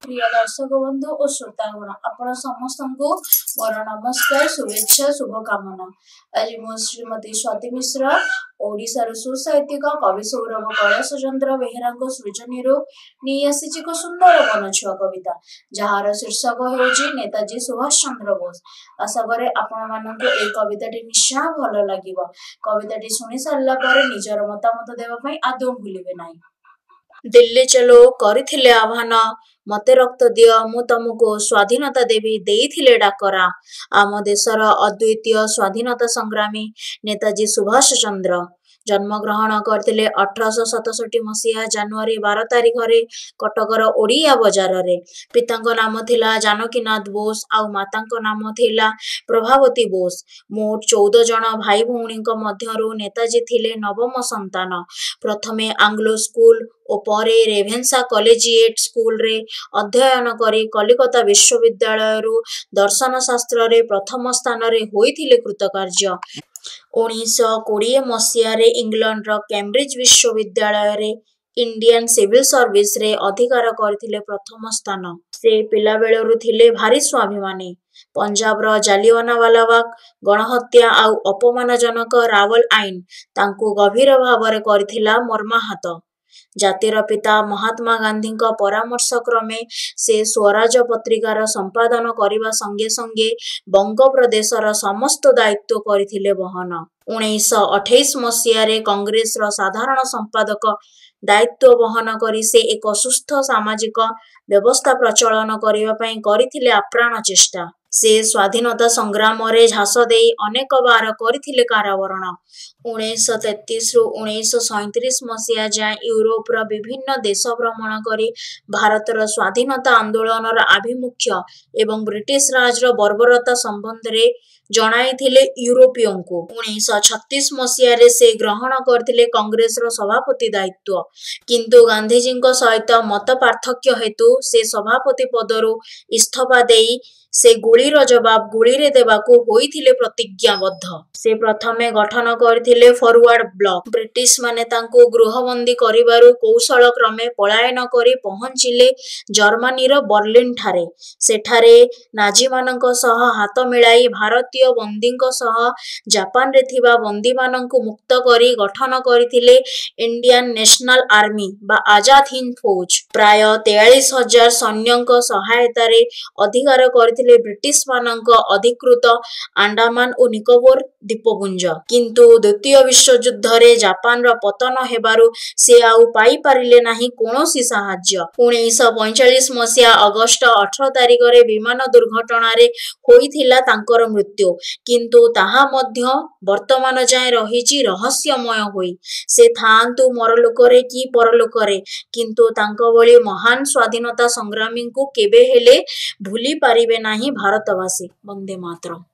प्रिय दर्शक बंधु और श्रोतागण आपण समस्त को मोर नमस्कार शुभेच्छा शुभकामना। आज मु श्रीमती स्वाति मिश्र ओडिशार सुसाहित्यिक कवि सौरभ कैलाश चंद्र बेहेरा सृजनी नहीं आसी एक सुंदर मनछुआ कविता जार शीर्षक होउछि नेताजी सुभाष चंद्र बोस। आशा करे आपण मानक ए कविताटी निश्चय भल लागिबो। कविताटी शुणी सारला पर निजर मतामत देबा पई आदौ भूलिबे नाही। दिल्ली चलो करिथिले आह्वान मते रक्त दियो मु तुमको स्वाधीनता देवी देइथिले डाकरा। आम देशर अद्वितीय स्वाधीनता संग्रामी नेताजी सुभाष चंद्र जन्म ग्रहण करथिले 1867 मसीहा जानुआरी 12 तारिख रे कटकर ओडिया बजार रे। पितांक नाम थिला जानकीनाथ बोस आउ मातांक नाम थिला प्रभावती बोस। मोट 14 जन भाई भौणी मध्यरु नेताजी थिले नवम संतान। प्रथमे आंग्लो स्कूल और परे रेभेन्सा कॉलेजिएट स्कूल रे अध्ययन करी कलिकता विश्वविद्यालय रु दर्शन शास्त्र रे प्रथम स्थान रे होइथिले कृतकार्य। 1920 मसीहा रे इंग्लैंड रो कैम्ब्रिज विश्वविद्यालय रे इंडियन सिविल सर्विस रे अधिकार करथिले प्रथम स्थान। से पिला बेलरु थिले भारी स्वाभिमानी। पंजाब रो जालियानवाला बाग गणहत्या आउ अपमानजनक रावल आईन तांकु गभीर भावरे करथिला मर्माहत। जातिर पिता महात्मा गांधी परामर्श क्रमे से स्वराज पत्रिकार संपादन करने संगे संगे बंग प्रदेशर समस्त दायित्व करथिले बहन। 1928 मसीह कांग्रेस साधारण संपादक दायित्व बहन करी से एक सुस्थ सामाजिक व्यवस्था प्रचलन करने करथिले आप्राण चेष्टा। से स्वाधीनता संग्राम रे झांस देई अनेक बार करथिले कारावरण। 1933 रु 1937 मसीहा जाए यूरोप रा विभिन्न देश भ्रमण करी भारतर स्वाधीनता आंदोलन आभिमुख्य एवं ब्रिटिश राज रो बर्बरता संबंध रे जणाइथिले यूरोपीय को। 1936 मसीहा रे से ग्रहण करथिले कांग्रेस रो सभापति दायित्व, किंतु गांधीजी सहित मत पार्थक्य हेतु से सभापति पदरु इस्तीफा देई से गुलीर जवाब गुली रे देबाकू होइथिले प्रतिज्ञाबद्ध। से प्रथमे गठन करथिले फॉरवर्ड ब्लॉक। ब्रिटिश माने तांको गृहबंदी करिबारु कौशल क्रमे पलायन करी पहुंचिले जर्मनी रो बर्लिन ठारे। सेठारे नाजी मानक सह हाथ मिलाई भारतीय बंदीक सह जापान रे थिबा बंदी मानक मुक्त करी गठन करथिले इंडियन नेशनल आर्मी बा आजाद हिंद फौज। प्राय 43,000 सैन्यक सहायता रे अधिकार करथिले ब्रिटिश मानक अधिकृत अंडमान और निकोबर द्वीपपुंज। किंतु द्वितीय विश्व युद्ध रे जापान रो पतन हेबारु से आउ पाई पारिले नाही कोनोसी सहाय्य। 1945 मसीहा अगस्त 18 तारिख रे विमान दुर्घटना रे होइथिला तांकर मृत्यु, किंतु ताहा मध्य वर्तमान जाय रहिछि रहस्यमय होई। से थांतु मरलोकरे कि परलोकरे, किंतु तांको भली महान स्वाधीनता संग्रामी को केबे हेले भूली पारिबे नाही भारतवासी। वंदे मातरम।